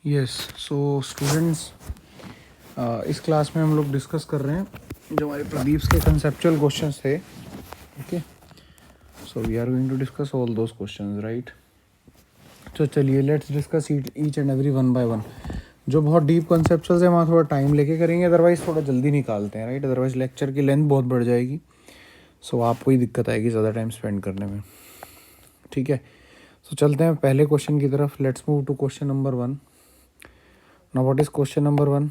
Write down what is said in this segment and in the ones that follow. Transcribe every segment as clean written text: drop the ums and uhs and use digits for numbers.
Yes so students, इस class में हम लोग डिस्कस कर रहे हैं जो हमारे प्रदीप के कंसेप्चुअल क्वेश्चंस थे. Okay, so we are going to discuss all those questions, right. तो चलिए let's discuss each and every one by one. जो बहुत डीप कंसेप्चुअल्स है वहाँ थोड़ा टाइम लेके करेंगे, अदरवाइज थोड़ा जल्दी निकालते हैं, राइट. अदरवाइज लेक्चर की लेंथ बहुत बढ़ जाएगी, सो आपको ही दिक्कत आएगी ज़्यादा टाइम स्पेंड करने में. ठीक है, सो चलते हैं पहले क्वेश्चन की तरफ. Let's move to question number 1. Now what is question number 1?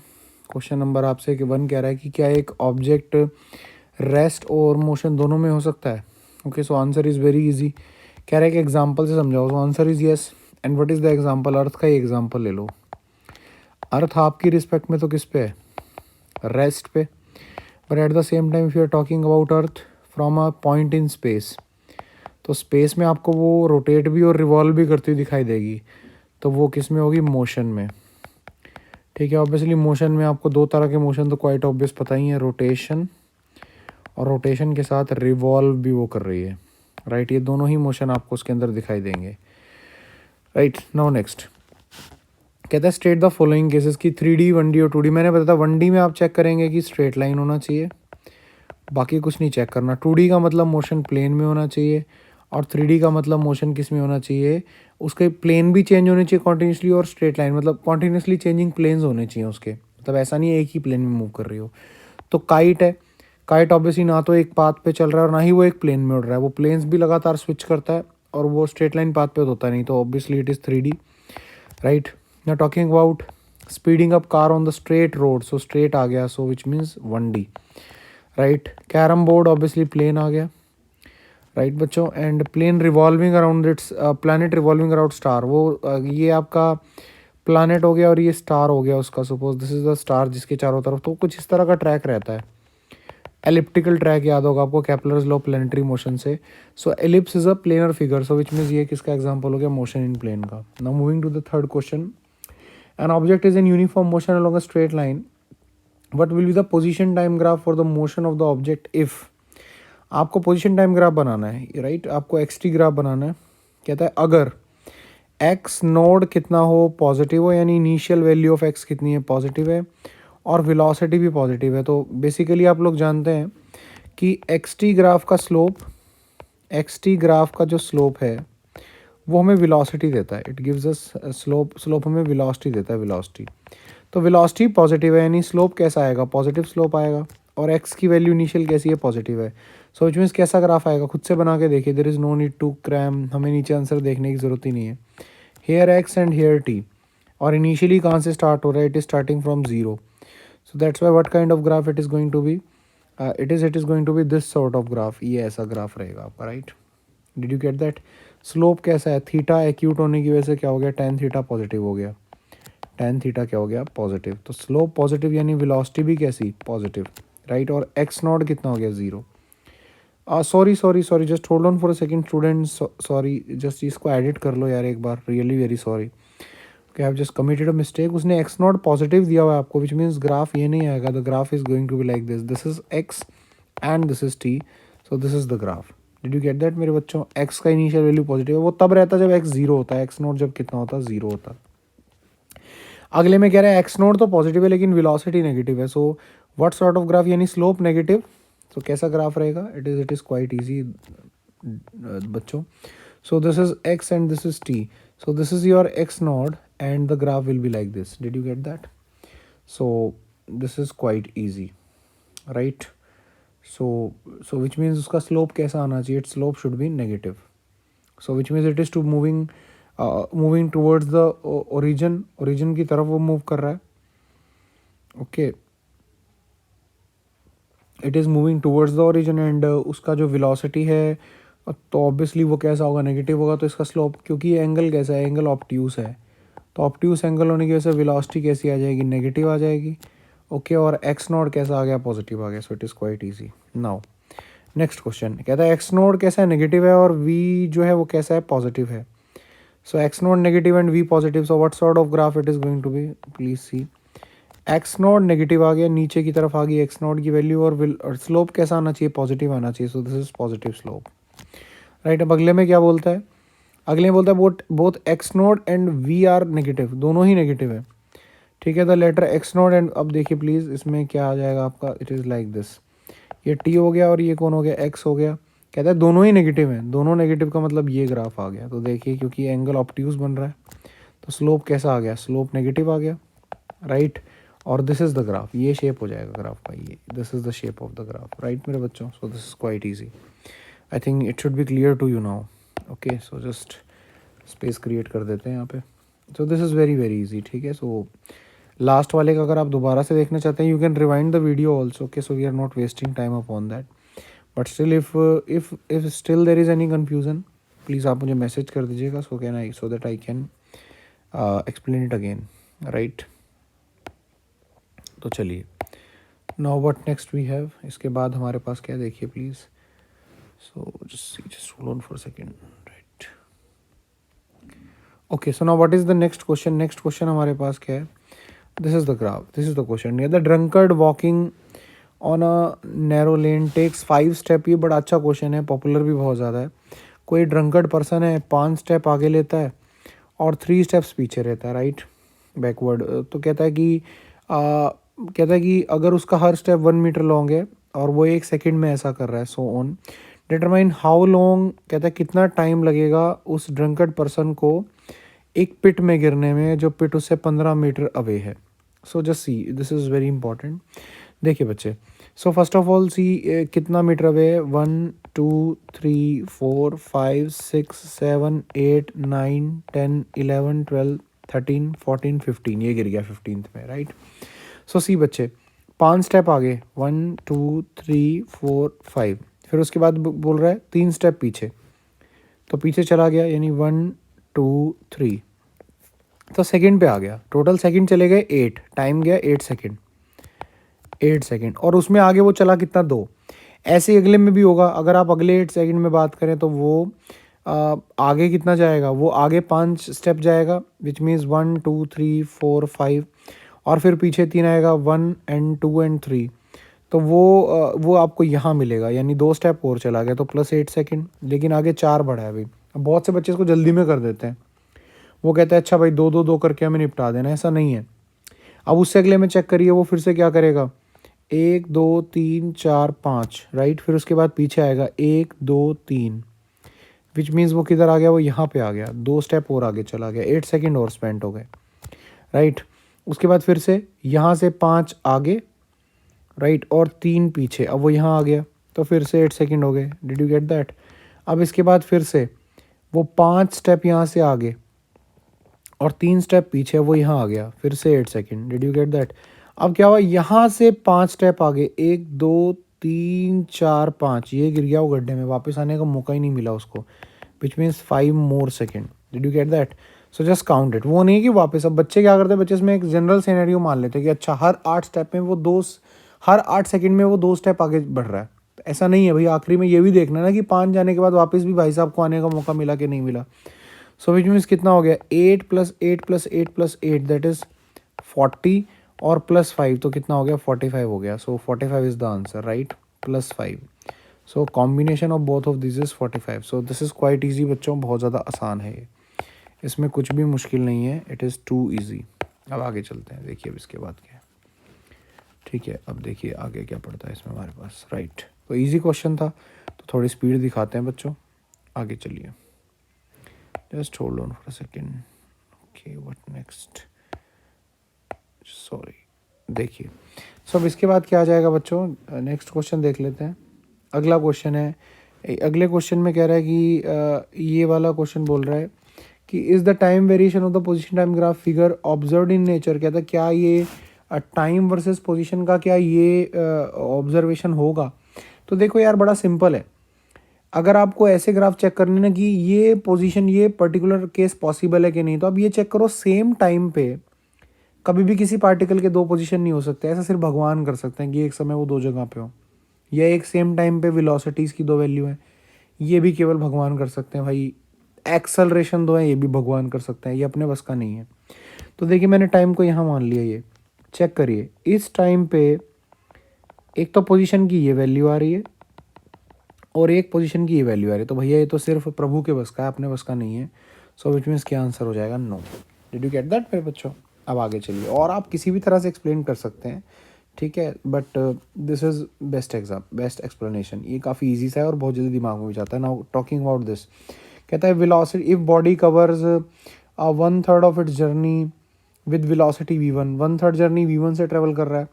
Question number आपसे कि 1 कह रहा है कि क्या एक ऑब्जेक्ट रेस्ट और मोशन दोनों में हो सकता है. Okay, so answer is very easy. कह रहा है कि एग्जांपल से समझाओ. So answer is yes. And what is the example? Earth का ही एग्जांपल ले लो. अर्थ आपकी रिस्पेक्ट में तो किस पे है? रेस्ट पे. But at the same time if you are talking about earth from a point in space, तो स्पेस में आपको वो रोटेट भी और रिवॉल्व भी करती हुई दिखाई देगी, तो वो किस में होगी? मोशन में. ठीक है, ऑब्वियसली मोशन में आपको दो तरह के मोशन तो क्वाइट ऑब्वियस पता ही है, रोटेशन, और रोटेशन के साथ रिवॉल्व भी वो कर रही है, राइट. ये दोनों ही मोशन आपको उसके अंदर दिखाई देंगे, राइट. नाउ नेक्स्ट कहता है स्टेट द फॉलोइंग केसेस की 3D 1D और 2D. मैंने बताया 1D में आप चेक करेंगे कि स्ट्रेट लाइन होना चाहिए, बाकी कुछ नहीं चेक करना. 2D का मतलब मोशन प्लेन में होना चाहिए, और 3D का मतलब मोशन किस में होना चाहिए? उसके प्लेन भी चेंज होने चाहिए कॉन्टीन्यूसली, और स्ट्रेट लाइन मतलब कॉन्टीन्यूसली चेंजिंग प्लेन्स होने चाहिए उसके, मतलब ऐसा नहीं है एक ही प्लेन में मूव कर रही हो. तो काइट है, काइट ऑब्वियसली ना तो एक पाथ पे चल रहा है और ना ही वो एक प्लेन में उड़ रहा है, वो प्लेन्स भी लगातार स्विच करता है, और वो स्ट्रेट लाइन पाथ पे होता नहीं, तो obviously it is 3D, right. ना talking about speeding up car on the straight road, so straight आ गया, so which means 1D, right. Carrom board obviously plane आ गया, राइट बच्चों. And plane revolving around its planet revolving around star, वो ये आपका planet हो गया और ये स्टार हो गया उसका. Suppose this is the star जिसके चारों तरफ तो कुछ इस तरह का ट्रैक रहता है. एलिप्टिकल ट्रैक याद होगा आपको कैपलर्स लॉ प्लेनेटरी मोशन से. So ellipse is a planar figure, so which means ये किसका एग्जांपल हो गया? मोशन इन प्लेन का. Now moving to the third question. An object is in uniform motion along a straight line, what will be the position time graph for the motion of the object if. आपको position time graph बनाना है, right. आपको x T graph बनाना है. कहता है अगर x node कितना हो? पॉजिटिव हो, यानी इनिशियल वैल्यू ऑफ एक्स कितनी है? पॉजिटिव है, और वेलोसिटी भी पॉजिटिव है. तो बेसिकली आप लोग जानते हैं कि एक्स टी ग्राफ का स्लोप, एक्स टी ग्राफ का जो स्लोप है वो हमें वेलोसिटी देता है. It gives us slope, slope हमें वेलोसिटी देता है, वेलोसिटी. तो वेलोसिटी पॉजिटिव है, यानी स्लोप कैसा आएगा? पॉजिटिव स्लोप आएगा, और एक्स की वैल्यू इनिशियल कैसी है? पॉजिटिव है. सो विच मीन्स कैसा ग्राफ आएगा? खुद से बना के देखिए. There is no need to cram, हमें नीचे आंसर देखने की ज़रूरत ही नहीं है. Here X and here T, और इनिशियली कहाँ से स्टार्ट हो रहा है? It is starting from zero. So that's why what kind of graph it is going to be? It is going to be this sort of graph. ये ऐसा graph रहेगा आपका, right. Did you get that? Slope कैसा है? Theta acute होने की वजह से क्या हो गया? टेन थीटा पॉजिटिव हो गया. टेन थीटा क्या हो गया? पॉजिटिव. तो स्लोप पॉजिटिव, यानी वेलोसिटी भी कैसी? Positive, right. और एक्स नॉट कितना हो गया? Zero. Sorry just hold on for a second students. Sorry, just इसको एडिट कर लो यार एक बार. Really very sorry, I have just committed a mistake. उसने एक्स नॉट पॉजिटिव दिया हुआ है आपको, विच मीन्स ग्राफ ये नहीं आएगा. The graph is going to be like this. This is X and this is T, so this is the graph. Did you get that मेरे बच्चों? एक्स का इनिशियल वैल्यू पॉजिटिव है, वो तब रहता है जब एक्स जीरो होता है. एक्स नॉट जब कितना होता है? जीरो होता है. अगले में कह रहा है एक्स नोट तो पॉजिटिव है लेकिन वेलोसिटी नेगेटिव है. So what sort of graph, यानी स्लोप नेगेटिव. तो कैसा ग्राफ रहेगा? इट इज़ क्वाइट इजी बच्चों. So this is X and this is T. So this is your x naught and the graph will be like this. Did you get that? So this is quite easy, right. So which means उसका slope कैसा आना चाहिए? It's slope should be negative. So which means it is to moving towards the origin, origin की तरफ वो move कर रहा है. Okay, it is moving towards the origin. And उसका जो वेलोसिटी है तो ऑब्वियसली वो कैसा होगा? नेगेटिव होगा. तो इसका स्लोप, क्योंकि ये एंगल कैसा है? एंगल ऑब्ट्यूस है, तो ऑब्ट्यूस एंगल होने की वजह से वेलोसिटी कैसी आ जाएगी? नेगेटिव आ जाएगी. ओके, और एक्स नोड कैसा आ गया? पॉजिटिव आ गया. So it is quite easy. Now next question कहता है एक्स नोड कैसा है? नेगेटिव है, और वी जो है वो कैसा है? पॉजिटिव है. So x naught negative and v positive. So what sort of graph it is going to be? Please see. x naught negative आ गया, नीचे की तरफ आ गई x naught की वैल्यू, और स्लोप कैसा आना चाहिए? पॉजिटिव आना चाहिए. So this is positive slope, right. अब अगले में क्या बोलता है? अगले में बोलता है both X naught and V are negative, दोनों ही नेगेटिव है, ठीक है। The latter X naught and, अब देखिए प्लीज़ इसमें क्या आ जाएगा आपका, इट इज़ लाइक दिस, ये टी हो गया और ये कौन हो गया, एक्स हो गया। कहता है दोनों ही नेगेटिव हैं, दोनों नेगेटिव का मतलब ये ग्राफ आ गया। तो देखिए क्योंकि एंगल ऑब्ट्यूज बन रहा है तो स्लोप कैसा आ गया, स्लोप नेगेटिव आ गया, राइट। और दिस इज़ द ग्राफ, ये शेप हो जाएगा ग्राफ का, ये this is the shape of the graph, right मेरे बच्चों। So this is quite easy, I think it should be clear to you now. Okay, so just space create कर देते हैं यहाँ पे। So this is very very easy, ठीक है। So last वाले का अगर आप दोबारा से देखना चाहते हैं, you can rewind the video also, okay. So we are not wasting time upon that, but still if still there is any confusion, please आप मुझे मैसेज कर दीजिएगा, so that I can explain it again, right. तो चलिए, now what next we have, इसके बाद हमारे पास क्या है देखिए please. So just hold on for a second, right. Okay, so now what is the next question, next question हमारे पास क्या है, this is the graph, this is the question. The drunkard walking on a narrow lane takes 5 step, ये बड़ा अच्छा question है, popular भी बहुत ज़्यादा है। कोई ड्रंकर्ड पर्सन है, 5 स्टेप आगे लेता है और 3 स्टेप्स पीछे रहता है, राइट, बैकवर्ड। तो कहता है कि अगर उसका हर स्टेप 1 मीटर लॉन्ग है और वो 1 सेकेंड में ऐसा कर रहा है, so on, determine how long, कहता है कितना टाइम लगेगा उस ड्रंकर्ड पर्सन को एक पिट में गिरने में जो पिट उससे 15 मीटर अवे है। So just see, this is very important. देखिए बच्चे, सो फर्स्ट ऑफ ऑल सी कितना मीटर अवे है, 1 2 3 4 5 6 7 8 9 10 11 12 13 14 15, ये गिर गया 15th में, राइट। सो सी बच्चे, 5 स्टेप आगे, 1 2 3 4 5, फिर उसके बाद बोल रहा है 3 स्टेप पीछे, तो पीछे चला गया, यानी 1 2 3, तो सेकंड पे आ गया। टोटल सेकंड चले गए 8, टाइम गया 8 सेकंड, 8 सेकंड, और उसमें आगे वो चला कितना, 2। ऐसे अगले में भी होगा, अगर आप अगले 8 सेकंड में बात करें तो वो आगे कितना जाएगा, वो आगे 5 स्टेप जाएगा, विच मीन्स 1 2 3 4 5, और फिर पीछे 3 आएगा, 1 एंड 2 एंड 3, तो वो आपको यहाँ मिलेगा, यानी 2 स्टेप और चला गया, तो प्लस 8 सेकंड। लेकिन आगे 4 बढ़ा है अभी। अब बहुत से बच्चे इसको जल्दी में कर देते हैं, वो कहते हैं अच्छा भाई 2 2 2 करके हमें निपटा देना, ऐसा नहीं है। अब उससे अगले में चेक करिए, वो फिर से क्या करेगा, 1 2 3 4 5, राइट। फिर उसके बाद पीछे आएगा 1 2 3, विच मीन्स वो किधर आ गया, वो यहाँ पे आ गया, 2 स्टेप और आगे चला गया, 8 सेकंड और स्पेंड हो गए, राइट। उसके बाद फिर से यहाँ से 5 आगे, राइट, और 3 पीछे, अब वो यहाँ आ गया, तो फिर से 8 सेकंड हो गए। Did you get that. अब इसके बाद फिर से वो 5 स्टेप यहाँ से आगे और 3 स्टेप पीछे, वो यहाँ आ गया, फिर से 8 second. Did you get that. अब क्या हुआ, यहाँ से 5 स्टेप आगे, 1 2 3 4 5, ये गिर गया वो गड्ढे में, वापस आने का मौका ही नहीं मिला उसको, which means 5 more second. Did you get that. So just count it, वो नहीं है कि वापस। अब बच्चे क्या करते हैं, बच्चे इसमें एक जनरल सिनेरियो मान लेते हैं कि अच्छा हर 8 स्टेप में वो हर 8 सेकंड में वो 2 स्टेप आगे बढ़ रहा है। ऐसा नहीं है भाई, आखिरी में ये भी देखना ना कि 5 जाने के बाद वापस भी भाई साहब को आने का मौका मिला कि नहीं मिला। सो विच मीन्स कितना हो गया, 8 + 8 + 8 + 8, दैट इज़ 40, और +5 तो कितना हो गया, 45 हो गया। सो 45 is the answer, right, +5। So combination of both of this is 45। So this is quite easy बच्चों, बहुत ज़्यादा आसान है ये, इसमें कुछ भी मुश्किल नहीं है, इट इज़ टू ईजी। अब आगे चलते हैं, देखिए अब इसके बाद क्या है, ठीक है। अब देखिए आगे क्या पड़ता है इसमें हमारे पास, राइट। तो इजी क्वेश्चन था, तो थोड़ी स्पीड दिखाते हैं बच्चों, आगे चलिए। Just hold on for a second. Okay, what next, sorry, देखिए। सो अब इसके बाद क्या आ जाएगा बच्चों, नेक्स्ट क्वेश्चन देख लेते हैं। अगला क्वेश्चन है, अगले क्वेश्चन में कह रहा है कि ये वाला क्वेश्चन बोल रहा है कि is the time variation of the position time graph figure observed in nature. कहता है क्या ये टाइम वर्सेस पोजीशन का क्या ये ऑब्जर्वेशन होगा। तो देखो यार, बड़ा सिंपल है। अगर आपको ऐसे ग्राफ चेक करने ना कि ये पोजीशन, ये पर्टिकुलर केस पॉसिबल है कि नहीं, तो अब ये चेक करो, सेम टाइम पे कभी भी किसी पार्टिकल के 2 पोजीशन नहीं हो सकते। ऐसा सिर्फ भगवान कर सकते हैं कि एक समय वो 2 जगह पे हो, या एक सेम टाइम पे वेलोसिटीज़ की 2 वैल्यू हैं, ये भी केवल भगवान कर सकते हैं भाई। एक्सेलरेशन 2 है, ये भी भगवान कर सकते हैं, ये अपने बस का नहीं है। तो देखिए मैंने टाइम को यहाँ मान लिया, ये चेक करिए, इस टाइम पे एक तो पोजीशन की ये वैल्यू आ रही है, और एक पोजीशन की ये वैल्यू आ रही है, तो भैया ये तो सिर्फ प्रभु के बस का है, अपने बस का नहीं है। सो विच मीन्स क्या आंसर हो जाएगा? No. Did you get that मेरे बच्चों? अब आगे चलिए, और आप किसी भी तरह से एक्सप्लेन कर सकते हैं, ठीक है, but this is best explanation. ये काफ़ी ईजी सा है और बहुत जल्दी दिमाग में भी जाता है। नाउ टॉकिंग अबाउट दिस, कहता है velocity if body covers 1/3 of its journey with velocity v1, 1/3 journey v1 से ट्रेवल कर रहा है,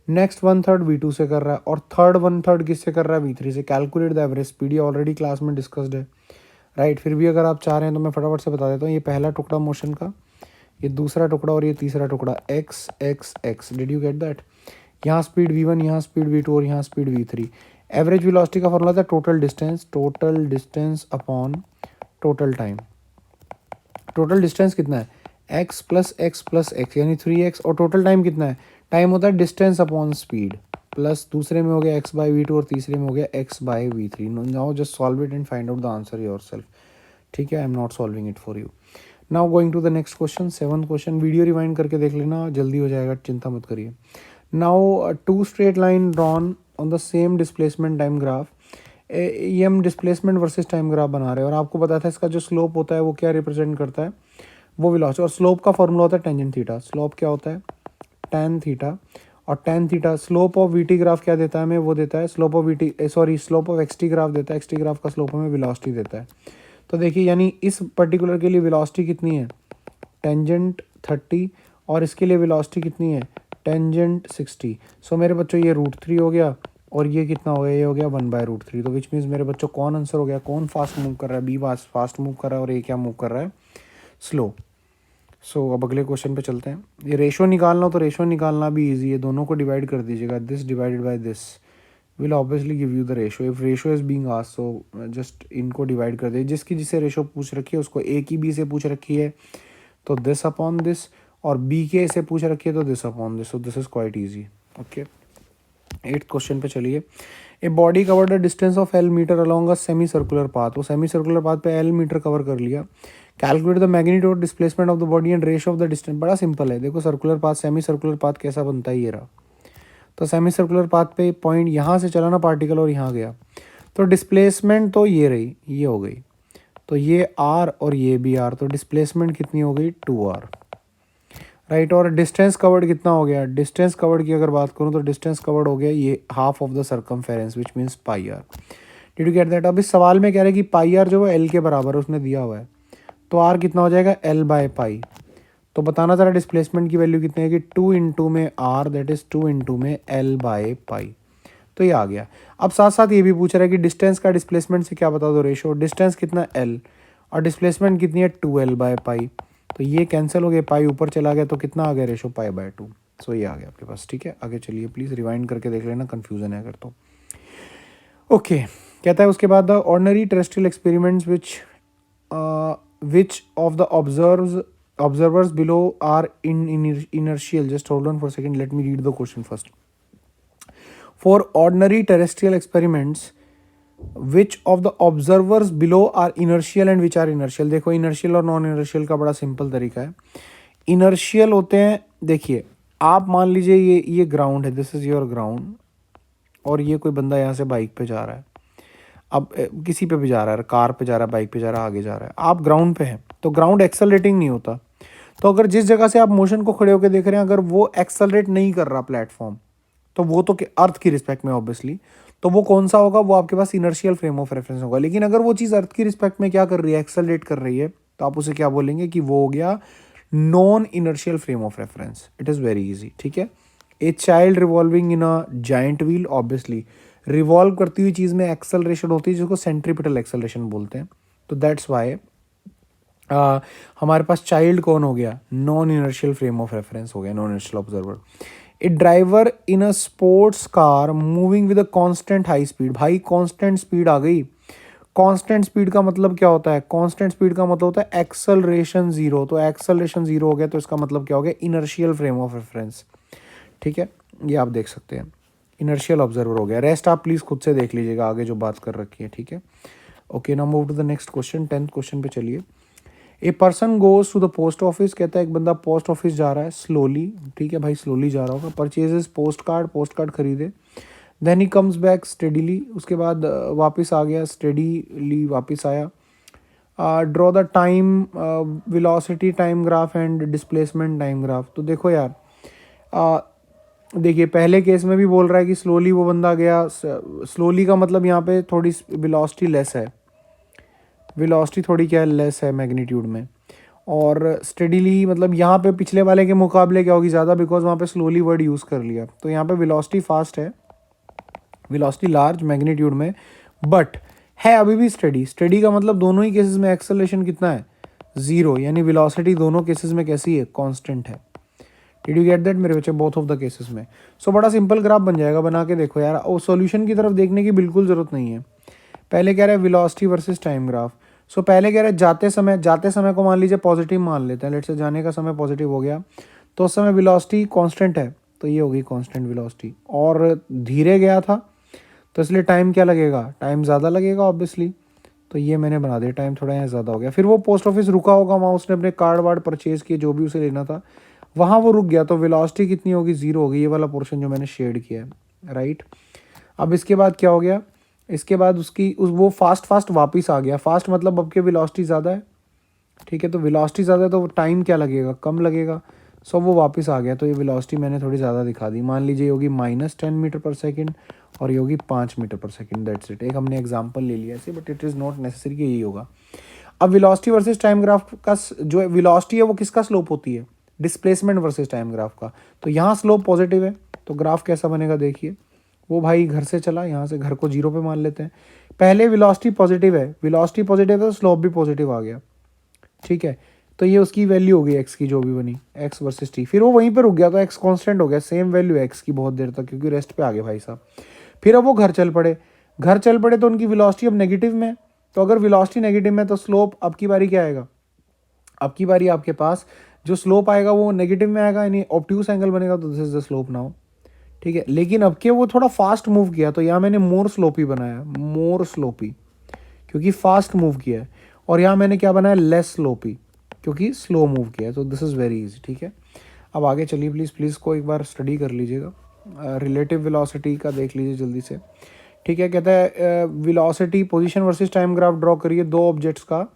नेक्स्ट 1/3 v2 से कर रहा है, और थर्ड 1/3 किससे कर रहा है? v3 से। कैलकुलेट द एवरेज स्पीड, ये ऑलरेडी क्लास में डिस्कस्ड है, राइट। फिर भी अगर आप चाह रहे हैं तो मैं फटाफट से बता देता हूँ। ये पहला टुकड़ा मोशन का, ये दूसरा टुकड़ा और ये तीसरा टुकड़ा, x x x. Did you get that? यहाँ स्पीड v1, यहाँ स्पीड v2 और यहाँ स्पीड v3। एवरेज वेलोसिटी का फॉर्मूला था total distance upon total time. Total distance कितना है? x plus x plus x यानी 3x, और टोटल टाइम कितना है? टाइम होता है डिस्टेंस अपॉन स्पीड, प्लस दूसरे में हो गया x बाई v2 और तीसरे में हो गया x by v3। Now just solve it and find out the answer yourself, ठीक है। I am not solving it for you. Now going to the next question, 7th question. Video rewind करके देख लेना, जल्दी हो जाएगा, चिंता मत करिए। Now 2 straight line drawn on the same displacement time graph. ये हम डिस्प्लेसमेंट वर्सेस टाइम ग्राफ बना रहे हैं, और आपको पता था इसका जो स्लोप होता है वो क्या रिप्रेजेंट करता है? वो वेलोसिटी। और स्लोप का फॉर्मूला होता है टेंजेंट थीटा। स्लोप क्या होता है? tan theta. और tan theta slope of VT graph क्या देता है हमें? वो देता है slope of slope of XT graph देता है। एक्सटी ग्राफ का स्लोप हमें वेलोसिटी देता है। तो देखिए, यानी इस पर्टिकुलर के लिए वेलोसिटी कितनी है? टेंजेंट 30, और इसके लिए वेलोसिटी कितनी है? टेंजेंट 60। सो मेरे बच्चों ये √3 हो गया, और ये कितना हो गया? ये हो गया 1/√3। तो विच मीन्स मेरे बच्चों कौन आंसर हो गया? कौन फास्ट मूव कर रहा है? बी फास्ट मूव कर रहा है, और ये क्या मूव कर रहा है? स्लो। सो अब अगले क्वेश्चन पे चलते हैं। ये रेशो निकालना हो तो रेशो निकालना भी इजी है, दोनों को डिवाइड कर दीजिएगा। This divided by this will obviously give you the ratio. If ratio is being asked, so just इनको डिवाइड कर दे। जिसे रेशो पूछ रखी है उसको ए की बी से पूछ रखी है तो दिस अपॉन दिस, और बी के से पूछ रखी है तो this upon this. So this is quite easy. Okay, 8th question पे चलिए। A body covered a distance of L metre along a semi circular path. वो सेमी सर्कुलर पाथ पे L मीटर कवर कर लिया। Calculate the magnitude displacement of the body and ratio of the distance. बड़ा simple है, देखो circular path, semi circular path कैसा बनता है, ये रहा। तो सेमी सर्कुलर पाथ पे पॉइंट यहाँ से चला ना पार्टिकल और यहाँ गया, तो डिस्प्लेसमेंट तो ये रही, ये हो गई, तो ये R और ये भी R, तो डिस्प्लेसमेंट कितनी हो गई? 2R, right. और डिस्टेंस कवर्ड कितना हो गया? डिस्टेंस कवर्ड की अगर बात करूँ तो डिस्टेंस कवर्ड हो गया ये half of the circumference, which means πr। Did you get that? अब इस सवाल में कह रहे हैं कि πr जो है L के बराबर है, उसने दिया हुआ है, तो R कितना हो जाएगा? L/π। तो बताना जरा डिस्प्लेसमेंट की वैल्यू कितनी है कि 2 इंटू में R, दैट इज 2 इंटू में L/π। तो ये आ गया। अब साथ साथ ये भी पूछ रहा है कि डिस्टेंस का डिस्प्लेसमेंट से क्या बता दो रेशो। डिस्टेंस कितना? L, और डिस्प्लेसमेंट कितनी है? 2L/π। तो ये कैंसिल हो गया, पाई ऊपर चला गया, तो कितना आ गया रेशो? π/2। सो ये आ गया आपके पास, ठीक है। आगे चलिए, प्लीज़ रिवाइंड करके देख लेना, कन्फ्यूजन है अगर तो। ओके, कहता है उसके बाद the ordinary terrestrial experiments which of the observers below are in inertial. Just hold on for second, let me read the question first. For ordinary terrestrial experiments which of the observers below are inertial and which are inertial. देखो, inertial और non inertial का बड़ा simple तरीका है। Inertial होते हैं, देखिए आप मान लीजिए ये ग्राउंड है, दिस इज योर ग्राउंड, और ये कोई बंदा यहाँ से बाइक पे जा रहा है, अब किसी पे भी जा रहा है, कार पे जा रहा है, बाइक पे जा रहा है, आगे जा रहा है, आप ग्राउंड पे हैं, तो ग्राउंड एक्सेलरेटिंग नहीं होता। तो अगर जिस जगह से आप मोशन को खड़े होकर देख रहे हैं, अगर वो एक्सेलरेट नहीं कर रहा प्लेटफॉर्म, तो वो तो अर्थ की रिस्पेक्ट में ऑब्वियसली, तो वो कौन सा होगा? वो आपके पास इनर्शियल फ्रेम ऑफ रेफरेंस होगा। लेकिन अगर वो चीज़ अर्थ की रिस्पेक्ट में क्या कर रही है? एक्सेलरेट कर रही है, तो आप उसे क्या बोलेंगे कि वो हो गया non inertial frame of reference. It is very easy, ठीक है। A child revolving in a giant wheel, obviously revolve करती हुई चीज़ में एक्सेलरेशन होती है, जिसको सेंट्रीपिटल एक्सेलरेशन बोलते हैं। तो दैट्स वाई हमारे पास चाइल्ड कौन हो गया? Non inertial frame of reference हो गया, non inertial observer. A driver in a sports car moving with a constant high speed. भाई कांस्टेंट स्पीड आ गई। कांस्टेंट स्पीड का मतलब क्या होता है? कांस्टेंट स्पीड का मतलब होता है एक्सेलरेशन जीरो। तो एक्सेलरेशन जीरो हो गया, तो इसका मतलब क्या हो गया? इनर्शियल फ्रेम ऑफ रेफरेंस, ठीक है। ये आप देख सकते हैं, इनर्शियल ऑब्जर्वर हो गया। रेस्ट आप प्लीज़ खुद से देख लीजिएगा आगे जो बात कर रखी है, ठीक है। Okay, now move to the next question, 10th question पे चलिए। A person goes to the post office. कहता है एक बंदा पोस्ट ऑफिस जा रहा है स्लोली, ठीक है भाई, स्लोली जा रहा होगा। परचेजेस पोस्ट कार्ड खरीदे। Then he comes back steadily, उसके बाद वापस आ गया, स्टेडीली वापस आया. Draw the time velocity time graph and displacement time graph. तो देखो यार, देखिए पहले केस में भी बोल रहा है कि स्लोली वो बंदा गया. स्लोली का मतलब यहाँ पे थोड़ी वेलोसिटी लेस है, वेलोसिटी थोड़ी क्या लेस है मैग्नीट्यूड में. और स्टेडीली मतलब यहाँ पे पिछले वाले के मुकाबले क्या होगी, ज़्यादा, बिकॉज वहाँ पे स्लोली वर्ड यूज़ कर लिया. तो यहाँ पे वेलोसिटी फास्ट है, वेलोसिटी लार्ज मैग्नीट्यूड में, बट है अभी भी स्टेडी. स्टेडी का मतलब दोनों ही केसेस में एक्सेलरेशन कितना है, जीरो, यानी वेलोसिटी दोनों केसेस में कैसी है, कांस्टेंट है. डिड यू गेट दैट मेरे बच्चे, बोथ ऑफ द केसेस में. सो बड़ा सिंपल ग्राफ बन जाएगा, बना के देखो यार. और सॉल्यूशन की तरफ देखने की बिल्कुल ज़रूरत नहीं है. पहले कह रहा है वेलोसिटी वर्सेस टाइम ग्राफ. सो पहले कह रहे हैं जाते समय को मान लीजिए पॉजिटिव मान लेते हैं. लेट से जाने का समय पॉजिटिव हो गया, तो उस समय वेलोसिटी कांस्टेंट है, तो ये होगी कांस्टेंट वेलोसिटी. और धीरे गया था तो इसलिए टाइम क्या लगेगा, टाइम ज़्यादा लगेगा ऑब्वियसली. तो ये मैंने बना दिया, टाइम थोड़ा यहाँ ज़्यादा हो गया. फिर वो पोस्ट ऑफिस रुका होगा, वहाँ उसने अपने कार्ड वार्ड परचेज़ किए, जो भी उसे लेना था, वहाँ वो रुक गया, तो वेलोसिटी कितनी होगी, जीरो होगी. ये वाला पोर्शन जो मैंने शेड किया है, राइट. अब इसके बाद क्या हो गया, इसके बाद वो फास्ट वापस आ गया. फास्ट मतलब अब के वेलोसिटी ज़्यादा है, ठीक है. तो वेलोसिटी ज़्यादा है तो टाइम क्या लगेगा, कम लगेगा. सो वो वापस आ गया, तो ये वेलोसिटी मैंने थोड़ी ज़्यादा दिखा दी. मान लीजिए होगी -10 मीटर पर सेकेंड और ये होगी 5 मीटर पर सेकेंड. That's it. एक हमने एग्जाम्पल ले लिया ऐसे, but it is not necessary कि यही होगा. अब वेलोसिटी वर्सेस टाइम ग्राफ का जो वेलोसिटी है वो किसका स्लोप होती है, डिस्प्लेसमेंट वर्सेस टाइम ग्राफ का. तो यहाँ स्लोप पॉजिटिव है, तो ग्राफ कैसा बनेगा देखिए. वो भाई घर से चला, यहाँ से घर को जीरो पे मान लेते हैं. पहले वेलोसिटी पॉजिटिव है, वेलोसिटी पॉजिटिव है तो स्लोप भी पॉजिटिव आ गया, ठीक है. तो ये उसकी वैल्यू हो गई एक्स की, जो भी बनी, एक्स वर्सेस टी. फिर वो वहीं पे रुक गया, तो एक्स कांस्टेंट हो गया, सेम वैल्यू एक्स की बहुत देर तक, क्योंकि रेस्ट पे आ गए भाई साहब. फिर अब वो घर चल पड़े तो उनकी वेलोसिटी अब नेगेटिव में. तो अगर वेलोसिटी नेगेटिव में तो स्लोप अब की बारी क्या आएगा, अब की बारी आपके पास जो स्लोप आएगा वो नेगेटिव में आएगा, यानी ऑब्ट्यूस एंगल बनेगा. तो this is the slope now, ठीक है. लेकिन अब के वो थोड़ा फास्ट मूव किया, तो यहाँ मैंने मोर स्लोपी बनाया, मोर स्लोपी, क्योंकि फास्ट मूव किया है. और यहाँ मैंने क्या बनाया, लेस स्लोपी, क्योंकि स्लो मूव किया है. तो दिस इज़ वेरी इजी, ठीक है. अब आगे चलिए, प्लीज़ को एक बार स्टडी कर लीजिएगा. रिलेटिव वेलोसिटी का देख लीजिए जल्दी से, ठीक है. कहता है velocity position versus time graph draw करिए दो ऑब्जेक्ट्स का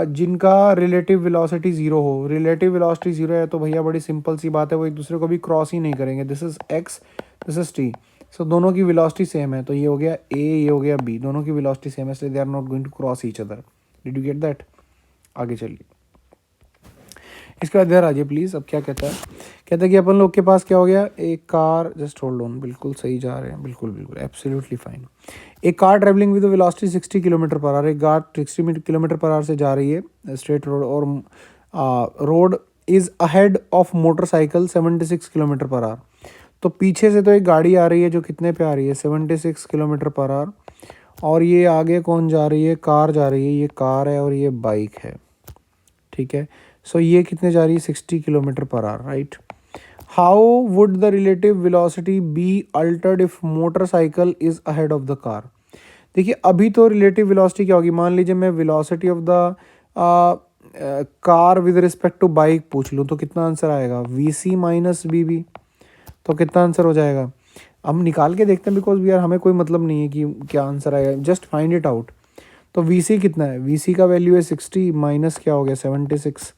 जिनका रिलेटिव वेलोसिटी जीरो हो. रिलेटिव वेलोसिटी जीरो है तो भैया बड़ी सिंपल सी बात है, वो एक दूसरे को भी क्रॉस ही नहीं करेंगे. This is X, this is T. So दोनों की वेलोसिटी सेम है, तो ये हो गया ए, ये हो गया बी. दोनों की वेलोसिटी सेम है, इसलिए they are not going to cross each other. Did you get that. आगे चलिए, इसके बाद इधर आ जाइए प्लीज़. अब क्या कहता है, कहता है कि अपन लोग के पास क्या हो गया, एक कार, जस्ट होल्ड ऑन, बिल्कुल सही जा रहे हैं, बिल्कुल एब्सोल्युटली फाइन. एक car travelling with velocity 60 kilometre per hour, एक कार 60 किलोमीटर पर आवर से जा रही है स्ट्रेट रोड, और road is ahead of motorcycle 76 kilometre per hour. तो पीछे से तो एक गाड़ी आ रही है जो कितने पे आ रही है, 76 किलोमीटर पर आवर. और ये आगे कौन जा रही है, कार जा रही है, ये कार है और ये बाइक है, ठीक है. सो ये कितने जा रही है, 60 kilometre per hour, right. How would the relative velocity be altered if motorcycle is ahead of the car. देखिए अभी तो रिलेटिव वेलोसिटी क्या होगी, मान लीजिए मैं velocity of the car with respect to bike पूछ लूँ, तो कितना आंसर आएगा, V C minus B B. तो कितना आंसर हो जाएगा, हम निकाल के देखते हैं, बिकॉज यार हमें कोई मतलब नहीं है कि क्या आंसर आएगा, जस्ट फाइंड इट आउट. तो वी सी कितना है, वी सी का वैल्यू है 60 माइनस क्या हो गया 76,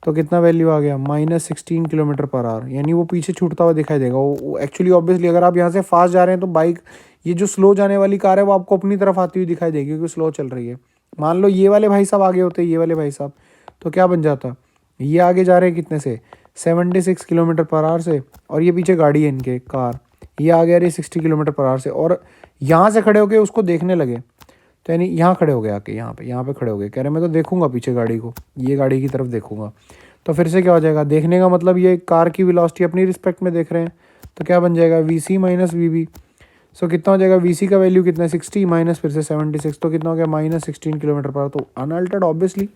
तो कितना वैल्यू आ गया, -16 किलोमीटर पर आवर. यानी वो पीछे छूटता हुआ दिखाई देगा. वो एक्चुअली ऑब्वियसली अगर आप यहाँ से फास्ट जा रहे हैं तो बाइक, ये जो स्लो जाने वाली कार है वो आपको अपनी तरफ आती हुई दिखाई देगी, क्योंकि स्लो चल रही है. मान लो ये वाले भाई साहब आगे होते, ये वाले भाई साहब, तो क्या बन जाता, ये आगे जा रहे हैं कितने से, 76 किलोमीटर पर आवर से, और ये पीछे गाड़ी है इनके कार, ये आगे आ रही है 60 किलोमीटर पर आवर से. और यहाँ से खड़े होकर उसको देखने लगे, तो यानी यहाँ खड़े हो गए आके, यहाँ पे खड़े हो गए, कह रहे मैं तो देखूंगा पीछे गाड़ी को, ये गाड़ी की तरफ देखूंगा. तो फिर से क्या हो जाएगा, देखने का मतलब ये कार की वेलोसिटी अपनी रिस्पेक्ट में देख रहे हैं, तो क्या बन जाएगा, V C minus V B. So कितना हो जाएगा, वी सी का वैल्यू कितना है 60 माइनस फिर से 76, तो कितना हो गया -16 किलोमीटर पर. तो अनअल्टर्ड ऑब्वियसली,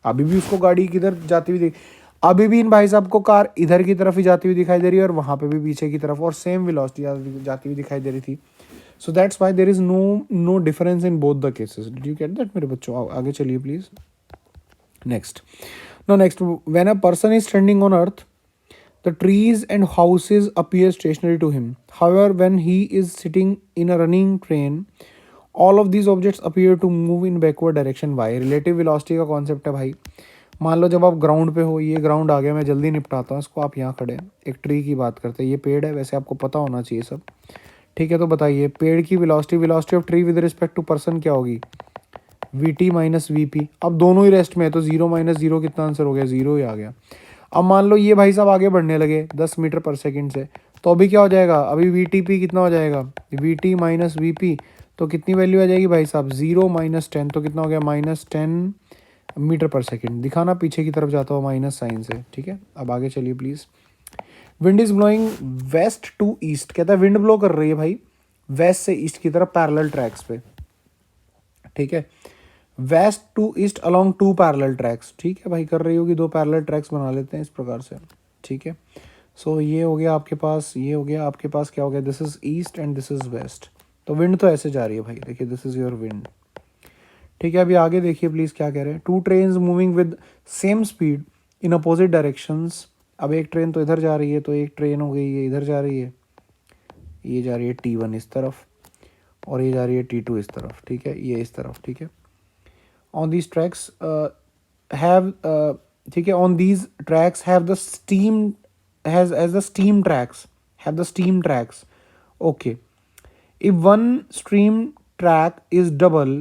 अभी भी उसको गाड़ी किधर जाती हुई अभी भी इन भाई साहब को कार इधर की तरफ ही जाती हुई दिखाई दे रही है, और वहाँ पे भी पीछे की तरफ, और सेम वेलोसिटी जाती हुई दिखाई दे रही थी. So that's why there is no difference in both the cases. Did you get that मेरे बच्चों. आगे चलिए please. Next, when a person is standing on earth, The trees and houses appear stationary to him. However, when he is sitting in a running train, all of these objects appear to move in backward direction. Why? Relative velocity का concept है भाई. मान लो जब आप ground पे हो, ये ground आ गया, मैं जल्दी निपटाता हूँ इसको, आप यहाँ खड़े हैं, एक ट्री की बात करते हैं, ये पेड़ है, वैसे आपको पता होना चाहिए सब. ठीक है, तो बताइए पेड़ की velocity of tree with respect to person क्या होगी? V T minus V P. अब दोनों ही रेस्ट में है तो 0 माइनस 0 कितना आंसर हो गया? 0 ही आ गया. अब मान लो ये भाई साहब आगे बढ़ने लगे 10 मीटर पर सेकंड से, तो अभी क्या हो जाएगा? अभी वी टी पी कितना हो जाएगा? We T minus V P, तो कितनी वैल्यू आ जाएगी भाई साहब? 0 माइनस 10, तो कितना हो गया? -10 मीटर पर सेकंड. दिखाना पीछे की तरफ जाता हो माइनस साइन से. ठीक है, अब आगे चलिए please. Wind is blowing west to east. कहता है विंड ब्लो कर रही है भाई वेस्ट से ईस्ट की तरफ पैरेलल ट्रैक्स पे. ठीक है, west to east along 2 parallel tracks. ठीक है भाई, कर रही होगी, 2 पैरेलल ट्रैक्स बना लेते हैं इस प्रकार से. ठीक है, सो ये हो गया आपके पास, ये हो गया आपके पास, क्या हो गया? This is east and this is west. तो विंड तो ऐसे जा रही है भाई, देखिए दिस इज योर विंड. ठीक है, अभी आगे देखिए प्लीज़ क्या कह रहे हैं. 2 trains moving with same speed in opposite directions. अब एक ट्रेन तो इधर जा रही है, तो एक ट्रेन हो गई ये इधर जा रही है, ये जा रही है T1 इस तरफ, और ये जा रही है T2 इस तरफ. ठीक है, ये इस तरफ. ठीक है, on these tracks have ठीक है, on these tracks have the steam has as the steam tracks, have the steam tracks. Okay, if one stream track is double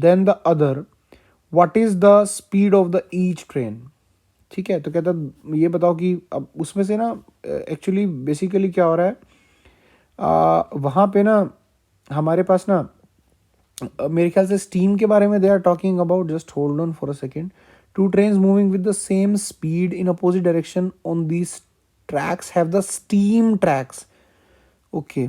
than the other, what is the speed of the each train? ठीक है, तो कहता ये बताओ कि अब उसमें से ना एक्चुअली बेसिकली क्या हो रहा है, वहाँ पे ना हमारे पास ना मेरे ख्याल से स्टीम के बारे में they are talking about. Just hold on for a second. 2 trains moving with the same speed in opposite direction on these tracks have the steam tracks. Okay,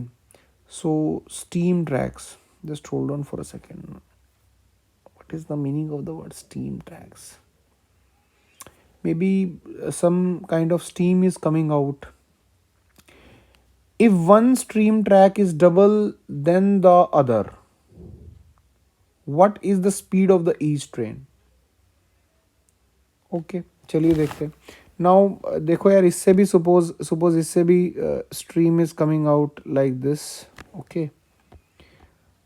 so steam tracks. Just hold on for a second. What is the meaning of the word steam tracks? maybe some kind of steam is coming out. If one stream track is double than the other, what is the speed of the each train? Okay, चलिए देखते हैं. Now देखो यार, इससे भी suppose इससे भी stream is coming out like this. Okay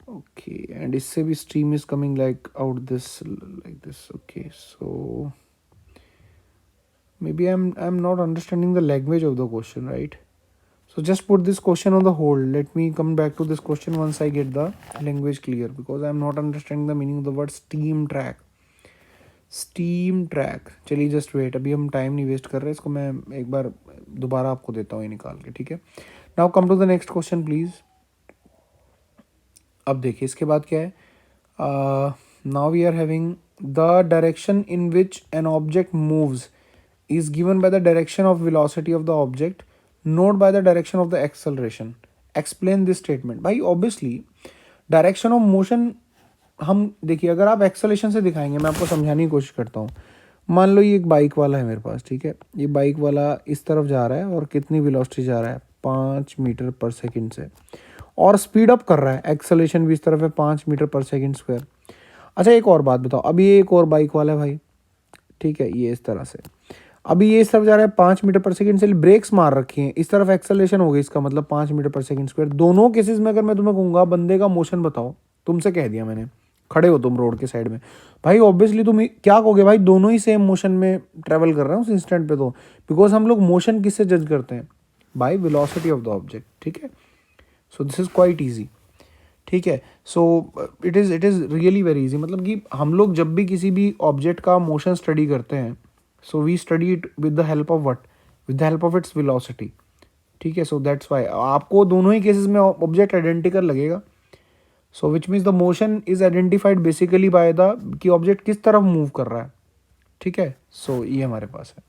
okay, and इससे भी stream is coming like out this like this. Okay, so maybe I'm not understanding the language of the question, right? So just put this question on the hold. Let me come back to this question once I get the language clear, because I'm not understanding the meaning of the word steam track. Steam track. चलिए just wait, अभी हम time नहीं waste कर रहे, इसको मैं एक बार दोबारा आपको देता हूँ ये निकाल के. ठीक है, now come to the next question please. अब देखिए इसके बाद क्या है. Now we are having the direction in which an object moves is given by the direction of velocity of the object, not by the direction of the acceleration. Explain this statement. भाई obviously direction of motion हम देखिए, अगर आप acceleration से दिखाएंगे, मैं आपको समझाने की कोशिश करता हूँ. मान लो ये एक बाइक वाला है मेरे पास. ठीक है, ये बाइक वाला इस तरफ जा रहा है और कितनी वेलोसिटी जा रहा है? 5 मीटर पर सेकंड से, और स्पीड अप कर रहा है. एक्सेलरेशन भी इस तरफ है 5 मीटर पर सेकंड स्क्वायर. अच्छा एक और बात बताओ, अभी ये एक और बाइक वाला है भाई. ठीक है, ये इस तरह से, अभी ये इस तरफ जा रहा है 5 मीटर पर सेकंड से, ब्रेक्स मार रखी हैं, इस तरफ एक्सेलरेशन हो गई, इसका मतलब 5 मीटर पर सेकंड स्क्वायर. दोनों केसेस में अगर मैं तुम्हें कहूँगा बंदे का मोशन बताओ, तुमसे कह दिया मैंने, खड़े हो तुम रोड के साइड में, भाई ऑब्वियसली तुम क्या कहोगे? भाई दोनों ही सेम मोशन में ट्रेवल कर रहे हैं उस इंस्टेंट पे. तो बिकॉज हम लोग मोशन किससे जज करते हैं? By velocity of the object. ठीक है, सो दिस इज क्वाइट ईजी. ठीक है, so it is really very easy. मतलब कि हम लोग जब भी किसी भी ऑब्जेक्ट का मोशन स्टडी करते हैं, so we study it with the help of what? With the help of its velocity. ठीक है, so that's why आपको दोनों ही केसेस में ऑब्जेक्ट आइडेंटिकल लगेगा. so which means the motion is identified basically by the कि object किस तरफ move कर रहा है. ठीक है, so ये हमारे पास है.